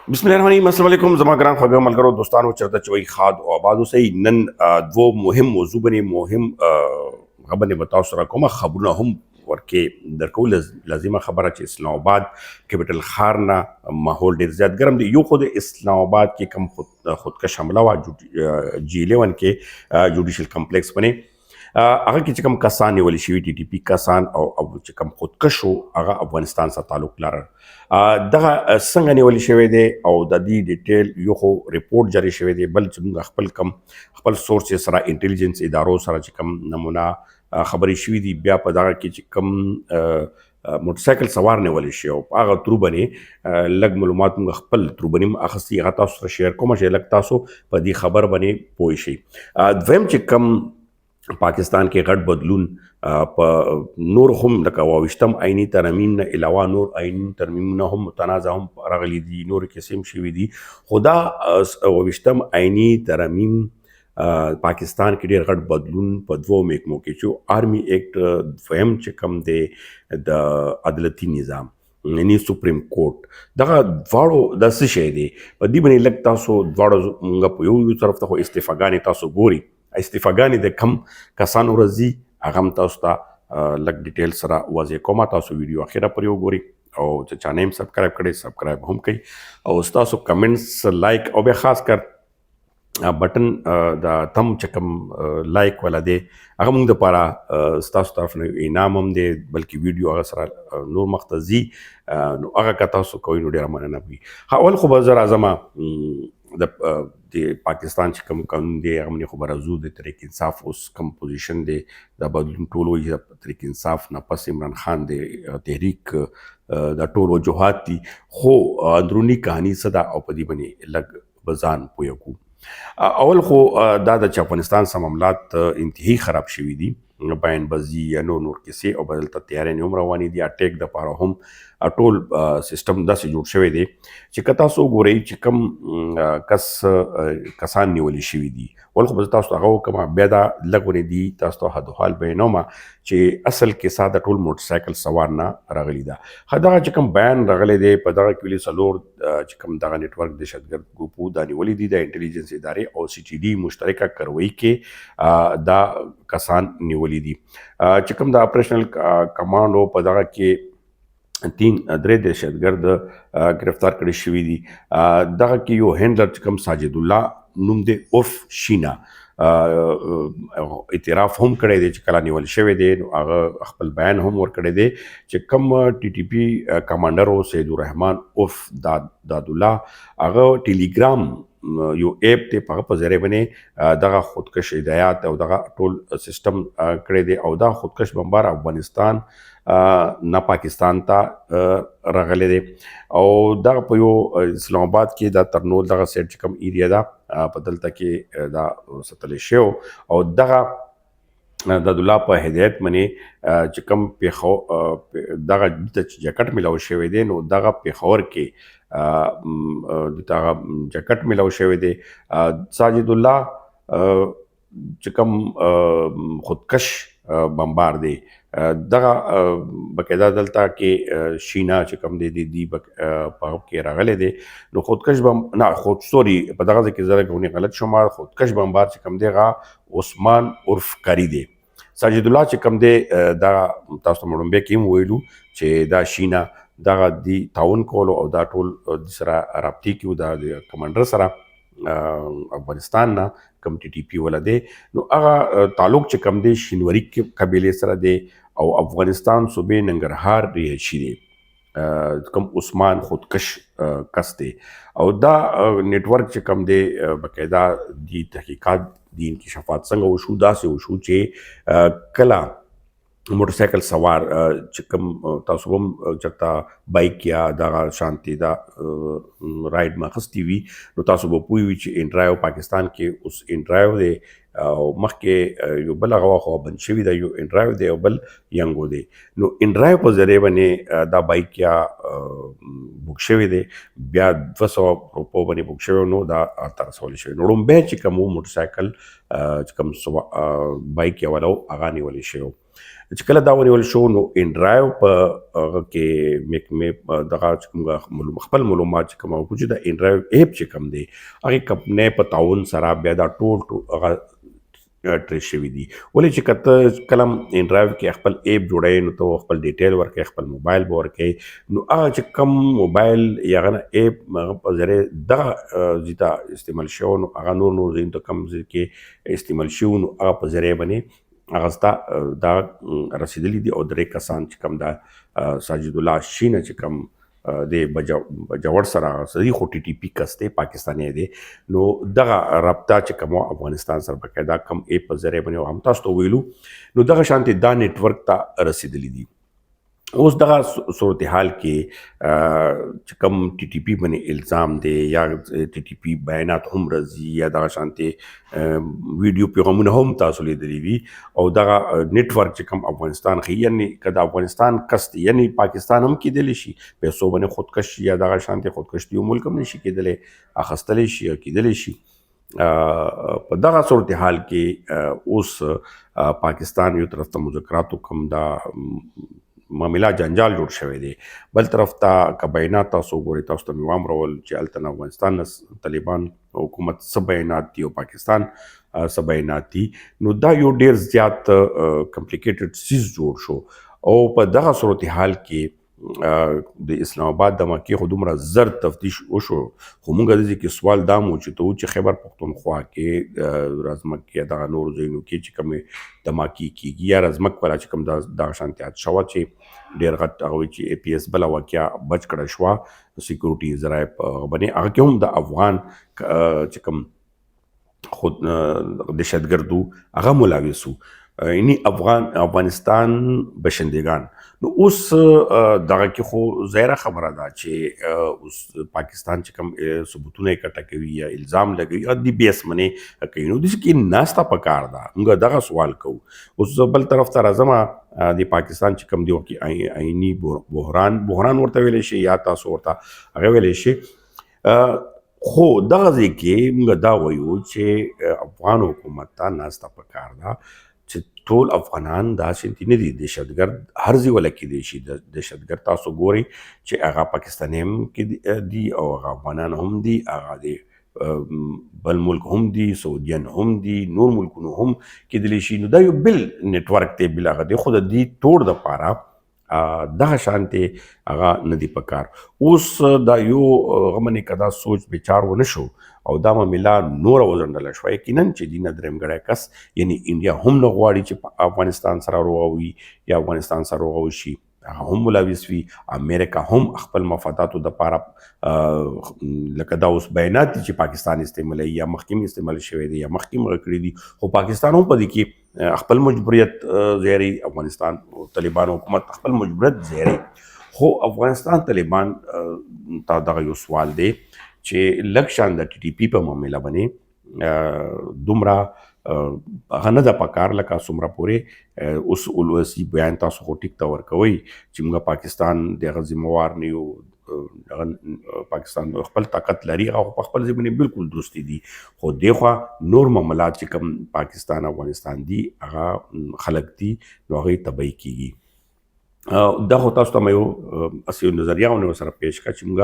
بسم الله الرحمن الرحیم. السلام علیکم زما ګران خوږه ملګرو دوستانو چرته چې وایي ښاد او آباد اوسئ. نن دوه مهم موضوع باندې مهم خبرې به تاسو سره کومه خبرونه هم ورکې درکول. لازمه خبره چې اسلام آباد کیپټل ښار نه ماحول ډېر زیات ګرم دی. یو خو د اسلام آباد کې کم خودکش حمله وه G11 کې جوډیشل کمپلیکس باندې هغه کې چې کوم کسان نیول شوي ټي ټي پي کسان او چې کوم خودکش وو هغه افغانستان سره تعلق لرل. دغه څنګه نیول شوی دی او د دې ډیټیل یو خو ریپورټ جاری شوی دی، بل چې موږ خپل سورسز سره انټیلیجنس ادارو سره چې کوم نمونه خبرې شوي دي، بیا په دغه کې چې کوم موټرسایکل سوار نیول شي او په هغه ترو باندې لږ معلومات موږ خپل ترو باندې هم اخیستي، هغه تاسو سره شیر کوم چې لږ تاسو په دې خبر باندې پوه شئ. دویم چې کوم پاکستان کې غټ بدلون په نور هم لکه 28م آئینی ترمیم نه علاوه نور آئینی ترمیمونه هم متنازع هم راغلي دي، نور کیسې هم شوي دي. خو دا 28م آئینی ترمیم پاکستان کې ډېر غټ بدلون په دوو محکمو کې چې آرمي ایکټ دویم چې کوم دی د عدالتي نظام یعنی سپریم کورټ، دغه دواړو د څه شی دی په دې باندې لږ تاسو دواړو موږ په یو طرف ته خو استعفاګانې تاسو ګوري، استعفاګانې د کم کسانو راځي هغه هم تاسو ته لږ ډیټیل سره واضح کومه. تاسو ویډیو اخره پورې وګورئ او چې چا نه هم سبسکرایب کړئ سبسکرایب هم کړئ او ستاسو کمنټس لایک او بیا خاص کر بټن د تم چې کوم لایک والا دی هغه موږ دپاره ستاسو طرف نه انعام هم دی، بلکې ویډیو هغه سره نور مخ ته ځي نو هغه که تاسو کوئ نو ډېره مننه وي. اول خو به زه راځمه د پاکستان چې کوم قانون دی هغه باندې خو به راځو. د تحریک انصاف اوس کوم پوزیشن دی دا بدلون ټول وایي د تحریک انصاف نه پس عمران خان دی تحریک دا ټول وجوهات دي، خو اندروني کہانی څه ده او په دې باندې لږ به ځان پوه کړو. اول خو دا د چې افغانستان سره معاملات انتهایی خراب شوي دي، بیان بازي یا نور کیسې او بدلته تیارې هم روانې دي، اټیک دپاره هم ټول سیستم داسې جوړ شوی دی چې که تاسو وګورئ چې کوم کسان نیولي شوي دي. ول خو به زه تاسو ته هغه وکړم بیا دا لږ ونې دي تاسو ته حدوحال بیانومه چې اصل کیسه د ټول موټرسایکل سوار نه راغلي ده. دغه چې کوم بیان راغلی دی په دغه کې ولې څلور چې کوم دغه نیټورک دهشتګرد ګروپو دا نیولي دي د انټیلیجنس ادارې او سی ټي ډي مشترکه کروي کې دا کسان نیولي دي چې کوم د اپریشنل کمانډو په دغه کې درې دهشتګرد گرفتار کړي شوي دي. دغه کې یو هینډلر چې کوم ساجد الله نوم دی عرف شینا اعتراف هم کړی دی چې کله نیول شوی دی نو هغه خپل بیان هم ورکړی دی چې کوم ټي ټي پي کمانډر و سید الرحمن عرف داد الله هغه ټیلیګرام یو ایپ دی په هغه په ذریعه باندې دغه خودکش هدایات او دغه ټول سیستم کړی دی او دا خودکش بمبار افغانستان نه پاکستان ته راغلی دی او دغه په یو اسلام آباد کې دا ترنول دغه سیټ چې کوم ایریا ده په دلته کې دا ساتلی شوی او دغه د الله په هدایت باندې چې کوم دغه چې جاکټ میلاو شوی دی نو دغه پېښور کې دغه جاکټ میلاو شوی دی. ساجد الله چې کوم خودکش بمبار دی دغه بقاعده دلته کې شینا چې کوم دی په کې راغلی دی نو خودکش نه خود سوري په دغه ځای کې زه غونې غلط شوم، خودکش بمبار چې کوم دی هغه عثمان عرف کاری دی. ساجد الله چې کوم دی دا تاسو ته مړومبی کې هم ویلو چې دا شینا دغه دی تعاون کولو او دا ټول سره رابطې کې د کمانډر سره افغانستان نه کوم ټي ټي پي ولا دی نو هغه تعلق چې کوم دی شینوري قبیلې سره دی او افغانستان صوبې ننګرهار رهایشي دی کوم عثمان خودکش کس دی او دا نیټورک چې کوم دی باقاعده دی تحقیقات دی انکشافات څنګه وشو داسې وشو چې کله موټرسایکل سوار چې کوم تاسو هم چېرته بایک یا دغه شانتي دا رایډ ما اخیستي وي نو تاسو به پوه وي چې انډرایو پاکستان کې اوس انډرایو دی او مخکې یو بل هغه وخت بند شوي دی، یو انډرایو دی او بل ینګو دی نو انډرایو په ذریعه باندې دا بایک یا بک شوی دی بیا 200 روپو باندې بک شوی نو دا ته رسولی شوی نو لومبی چې کوم موټرسایکل چې کوم بایک یا والا هغه نیولی شوی چې کله دا ونیول شو نو ان ډرایو په هغه کې محکمې دغه چې کوم خپل معلومات چې کوم او چې د ان ډرایو ایپ چې کوم دی هغه کمپنۍ په تعاون سره بیا دا ټول هغه ټریس شوي دي. ولې چې کته کلم ان ډرایو کې خپل ایپ جوړوي نو ته خپل ډیټیل ورکوي، خپل موبایل به ورکوي، نو هغه چې کم موبایل یا هغه ایپ هغه په ذریعه دغه ځای ته استعمال شو نو هغه نور ځایونو ته کم ځای کې استعمال شو نو هغه په ذریعه باندې هغه ستا دا رسېدلي دي. او درې کسان چې کوم دا ساجد الله شینه چې کوم د بجوړ سره صحیح خو ټي ټي پی کس دی، پاکستاني دی، نو دغه رابطه چې کوم افغانستان سره بقاعده کم ایپ په ذریعه باندې هم تاسو ته ویلو نو دغه شانتي دا نیټورک ته رسېدلي دي. اوس دغه صورتحال کې چې کوم ټي ټي پی باندې الزام دی یا ټي ټي پی بیانات هم راځي یا دغه شانتي ویډیو پیغامونه هم تاسو لیدلی وي او دغه نیټورک چې کوم افغانستان خي یعنی که د افغانستان قصد یعنی پاکستان هم کېدلی شي پیسو باندې خودکش یا دغه شانتي خودکش یو ملک هم نشي کېدلی اخیستلی شي یا کېدلی شي. په دغه صورتحال کې اوس پاکستان یو طرف ته مذاکراتو کوم دا معامله جنجال جوړ شوی دی، بل طرف ته که بیانات تاسو ګورئ تاسو ته مې وامرول چې هلته نه افغانستان نه طالبان حکومت څه بیانات دي او پاکستان څه بیانات دي، نو دا یو ډېر زیات کمپلیکیټډ څیز جوړ شو. او په دغه صورتحال کې د اسلام آباد د مکې خو دومره زر تفتیش وشو خو موږ دې کې سوال دا مو چې ته چې خیبر پښتونخوا کې رازمک یا دغه نورو ځایونو کې چې کومې د مکې کېږي یا رازمک والا چې کوم دغه شانتي شوه چې ډېر غټ هغه وایي چې اے پي ایس بله واقعه بچ کړه شوه د سیکورټي ذرایع په باندې هغه کې هم د افغان چې کوم خود دهشتګردو هغه ملوث وو یعنی افغانستان بشندگان. نو اوس دغه کې خو ظاهره خبره ده چې اوس پاکستان چې کوم ثبوتونه اکټه کوي یا الزام لګوي او د بیس منې کوي نو داسې کې ناسته پکار ده. موږ دغه سوال کوو. اوس بل طرف ته راځم د پاکستان چې کوم دی کې عیني بحران ورته ویلی شي یا تاسو ورته هغه ویلی شي، خو دغه ځای کې موږ دا وایو چې افغان حکومت ته ناسته پکار ده چې ټول افغانان داسې نه دي، دهشتګرد هر ځای ولا کېدی شي. دهشتګرد تاسو ګورئ چې هغه پاکستاني هم کې دي او هغه افغانان هم دي، هغه د بل ملک هم دي، سعودیان هم دي، نور ملکونو هم کېدلی شي. نو دا یو بل نیټورک دی، بل هغه دی، خو د دې توړ دپاره دغه شانتي هغه نه دي پکار. اوس دا یو هغه منې که دا سوچ بچار ونه شو او دا معامله نوره وځنډله شوه، یقینا چې دې نه درېمګړی کس یعنی انډیا هم نه غواړي چې په افغانستان سره روغه یا افغانستان سره روغه وشي، هغه هم ملوث وي. امریکا هم خپل مفاداتو دپاره لکه دا اوس بیانات دي چې پاکستان استعمالوي یا مخکې استعمال شوی دی یا مخکې هغه کړي دي، خو پاکستان هم په دې کې خپل مجبوریت ځایوي، افغانستان طالبان حکومت خپل مجبوریت ځایوي. خو افغانستان طالبان ته دغه یو سوال دی چې لږ شان د ټي ټي پی په معامله باندې دومره هغه نه ده پکار لکه څومره پورې اوس ولسي بیان تاسو خو ټیک ته ورکوئ چې موږ پاکستان د هغه ذمهوار نه یو، پاکستان خپل طاقت لري او په خپل ځای باندې بالکل درستي دي، خو دېخوا نور معاملات چې کوم پاکستان افغانستان دي هغه خلک دي نو هغوی تبعی کېږي. دا خو تاسو ته مې یو اسې نظریه ونه سره پیش کړه چې موږ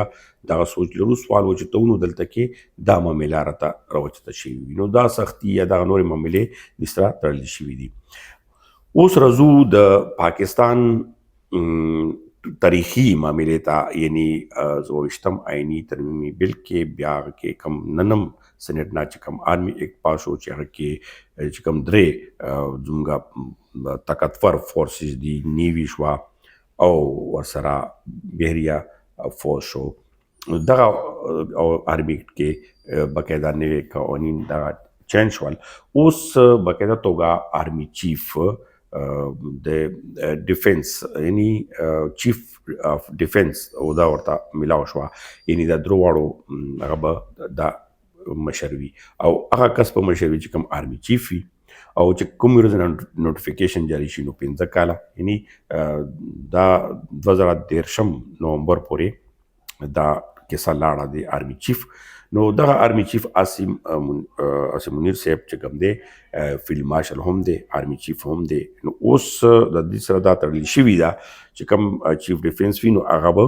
دغه سوچ لرو. سوال و چې ته ونو دلته کې دا معامله راته راوچته شوي وي، نو دا سختي یا دغه نورې معاملې د سره تړلې شوي دي. اوس راځو د پاکستان تاریخي معاملې ته، یعنی 24 عیني ترمیمي بل کې بیا کې کم ننم سینټ نه چې کوم آرمي ایکټ پاس شو چې هغه کې چې کوم درې زموږ طاقتور فورسز دي، نیوي شوه او ورسره بحریه فوج شو. دغه آرمي کې باقاعده نوي قوانین دغه چینج شول. اوس باقاعده توګه آرمي چیف د ډیفنس یعنی چیف اف ډیفنس او دا ورته ملاو شوه، یعنی دا درو واړو هغه به دا مشر وي او هغه کس په مشر وي چې کوم آرمي چیف وي او چې کوم ورځ نوټیفیکیشن جاری شي نو 15 کاله، یعنی دا 2013 نومبر پورې دا کیسه لاړه د آرمي چیف. نو دغه آرمي چیف عاصم منیر صاحب چې کوم دی فیلډ مارشل هم دی، آرمي چیف هم دی. نو اوس د دې سره دا تړل شوي ده چې کوم چیف ډیفینس وي نو هغه به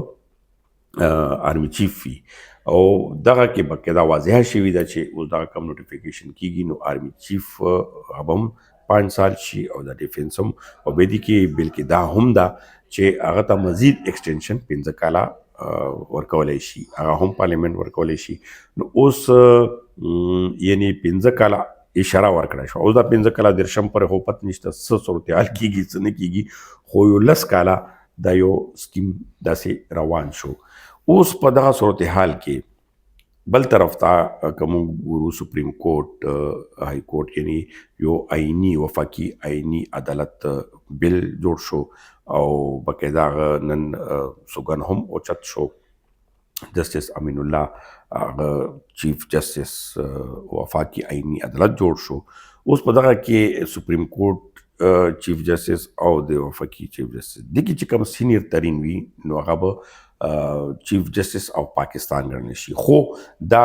آرمي چیف وي. او دغه کې بلکې دا واضحه شوي ده چې اوس دغه کم نوټیفیکیشن کیږي نو آرمي چیف هغه هم 5 سال شي او د ډیفینس هم. او به دې کې بلکې دا هم ده چې هغه ته مزید ایکسټینشن 15 کاله ورکولی شي، هغه هم پارلیمنت ورکولی شي. نو اوس یعنی 15 کاله اشاره ورکړه شو. اوس دا 15 کاله درشم پر خو پت نشته څه صورتحال کیږي څه نه کیږي، خو یو 10 کاله دا یو سکیم داسې روان شو. اوس په دغه صورتحال کې بل طرف ته که موږ ګورو سپریم کورټ های کورټ یعنی یو آئینی وفاقي آئینی عدالت بل جوړ شو او باقاعده هغه نن سوګن هم اوچت شو. جسټس امین الله چیف جسټس وفاقي آئینی عدالت جوړ شو. اوس په دغه کې سپریم کورټ چیف جسټس او د وفاقي چیف جسټس دغه چې کوم سینیر ترین وي نو هغه به چیف جسټس او پاکستان ګڼل شي. خو دا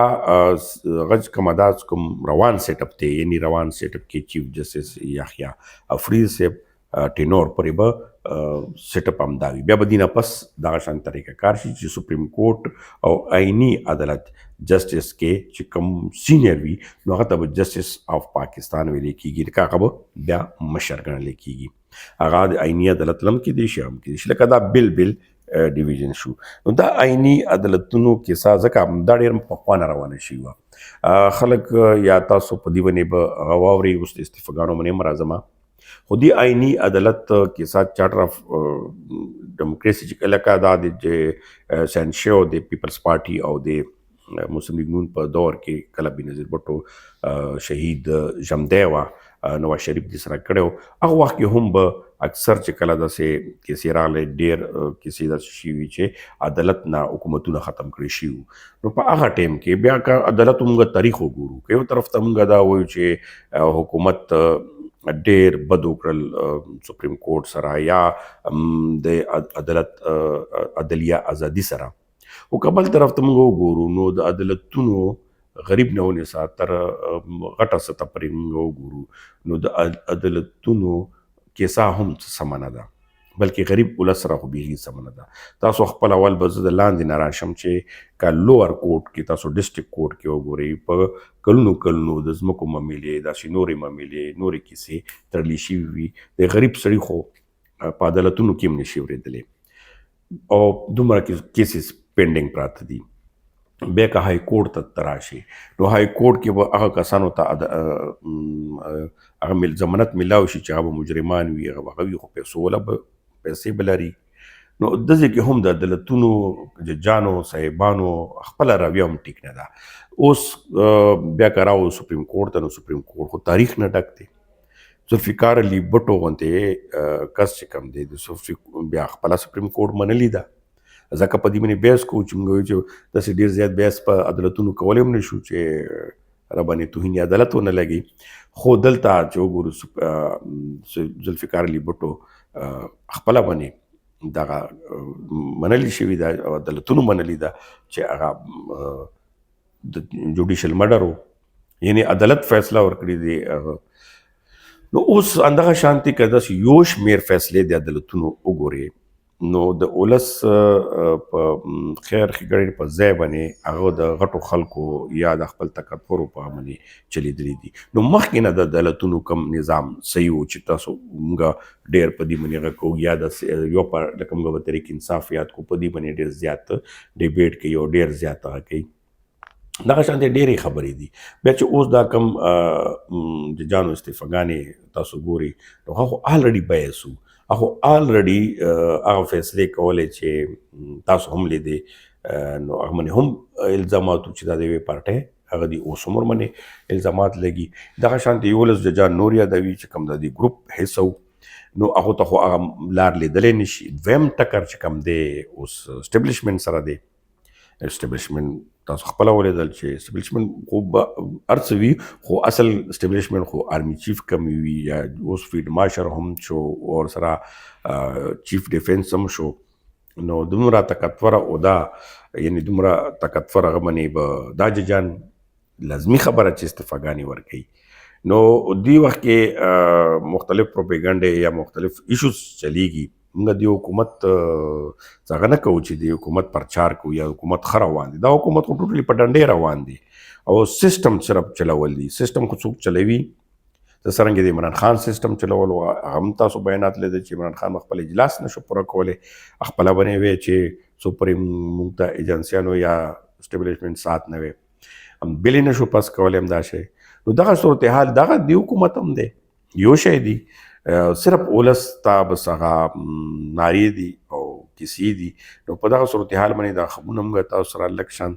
غږ کوم دا کوم روان سیټ اپ دی، یعنی روان سیټ اپ کې چیف جسټس یحیی افریدی صاحب ټینور پرې به سیټ اپ هم دا وي. بیا به دینه پس دغه شان طریقه کار شي چې سپریم کورټ او آئینی عدالت جسټس کې چې کوم سینیر وي نو هغه ته به جسټس اف پاکستان ویل کېږي، لکه هغه به بیا مشر ګڼل کېږي. هغه د آئینی عدالت لم کېدی شي هم کېدی شي، لکه دا بل ډیویژن شو. نو دا آئینی عدالتونو کیسه ځکه دا ډېر پخوا نه روانه شوې وه. خلک یا تاسو په دې باندې به هغه واورئ، اوس د استفګانو باندې هم راځمه. خو دې آئینی عدالت کیسه چارټر اف ډیموکراسي چې لکه دا د سینشو د پیپلز پارټي او د مسلم لیگ نون په دور کې کله بېنظیر بټو شهید ژمدی وه نواز شریف دې سره کړی، هغه وخت کې هم به اکثر چې کله داسې کیسې راغلی ډېر کیسې داسې شوي چې عدالت نه حکومتونه ختم کړي شي وو. نو په هغه ټایم کې بیا که عدالت موږ تاریخ وګورو، که یو طرف ته موږ دا وایو چې حکومت ډېر بد وکړل سپریم کورټ سره یا د عدالت عدلیه ازادي سره، خو که بل طرف ته موږ وګورو نو د عدالتونو غریب نه ونیسه تر غټه سطح پورې موږ وګورو نو د عدالتونو کیسه هم سمه نه ده، بلکې غریب ولس سره خو بیخي سمه نه ده. تاسو خپل اول به زه د لاندې نه راشم چې که لوور کورټ کې تاسو ډسټرکټ کورټ کې وګورئ په کلونو د ځمکو معاملې داسې نورې معاملې نورې کیسې تړلې شوي وي، د غریب سړي خو په عدالتونو کې هم نشي اورېدلی او دومره کیسز پینډینګ پراته دي. بیا که های کورټ ته راشي نو های کورټ کې به هغه کسانو ته هغه ضمانت میلاو شي چې هغه به مجرمان وي، هغه به وي خو پیسو والا به پیسې به لري. نو داسې کې هم د عدالتونو ججانو صاحبانو خپله رویه هم ټیک نه ده. اوس بیا که راو سپریم کورټ ته نو سپریم کورټ خو تاریخ نه ډک دی. ذوالفقار علي بټو غوندې کس چې کوم دی د بیا خپله سپریم کورټ منلې ده، ځکه په دې باندې بحث کوو چې موږ وایو چې داسې ډېر زیات بحث په عدالتونو کولی هم نه شو چې راباندې توهین عدالت ونه لګي. خو دلته چې وګورو ذوالفقار علي بټو خپله باندې دغه منلې شوي ده او عدالتونو منلې ده چې هغه د جوډیشل مرډر و، یعنی عدالت فیصله ورکړې دی. نو اوس همدغه شانتې که داسې یو شمېر فیصلې د عدالتونو وګورې نو د ولس په خیر ښېګڼې په ځای باندې هغه د غټو خلکو یا د خپل تکبرو په باندې چلیدلي دي. نو مخکې نه د عدالتونو کوم نظام صحیح و چې تاسو موږ ډېر په دې باندې هغه کوو یا د یو پر لکه موږ به تحریک انصاف یاد کو په دې باندې ډېر زیات ډیبیټ کوي او ډېر زیات هغه کوي. دغه شانتې ډېرې خبرې دي. بیا چې اوس دا کوم ججانو استعفاګانې تاسو ګورئ نو هغه خو آلرډي بحث و، هغه آلرډي هغه فیصلې کولې چې تاسو هم لیدې نو هغه باندې هم الزامات چې دا د یوې پارټۍ هغه دي اوس هم ورباندې الزامات لګي. دغه شانتې یولس ججان نور یادوي چې کوم د دې ګروپ حصه و نو هغو ته خو هغه لار لیدلی نه شي. دویم ټکر چې کوم دی اوس اسټبلیشمنټ سره دی. اسټبلیشمنټ تاسو خپله ولیدل چې اسټبلیشمنټ خو به هر څه وي خو اصل اسټبلیشمنټ خو آرمي چیف کم وي یا اوس فیلډ مارشل هم شو او سره چیف ډیفینس هم شو. نو دومره تکتوره او دا یعنی دومره تکتوره هغه باندې به دا ججان لازمي خبره چې استفاګانې ورکوي. نو دی وخت کې مختلف پروپیګنډې یا مختلف ایشوز چلیږي. موږ د حکومت څنګه نه کوو چې د حکومت پرچار کوو یا حکومت ښه روان دي. دا حکومت خو ټوټلي په ډنډې روان دي او سیسټم صرف چلول دي. سیسټم خو څوک چلوي؟ د څرنګه د عمران خان سیسټم چلول هم تاسو بیانات لیدل چې عمران خان خپل اجلاس نشو پوره کولی، خپله بنې وی چې سپریم موږ ته ایجنسیانو یا اسټیبلیشمنټ سات نه وی بلې نشو پاس کولی. همدا شی نو دغه صورتحال دغه د حکومت هم دی، یو شی دی صرف اولس ته بس هغه نارې دي او کیسې دي. نو په دغه صورتحال باندې دا خبرونه موږ تاسو سره لږ شان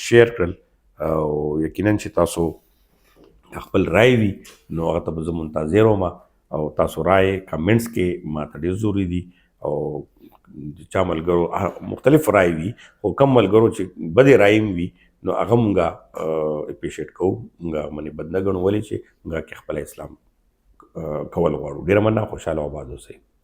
شیر کړل او یقینا چې تاسو خپل رای وي نو هغه ته به زه منتظر وم او تاسو رای کمنټس کې ما ته ډېر ضروري دي. او چا ملګرو مختلف رای وي خو کم ملګرو چې بدې رای هم وي نو هغه مونږه اپریشیټ کوو، مونږ منې بد نه ګڼو ولې چې مونږ کې خپل اسلام کول غواړو. ډېره مننه، خوشحاله او آباد اوسئ.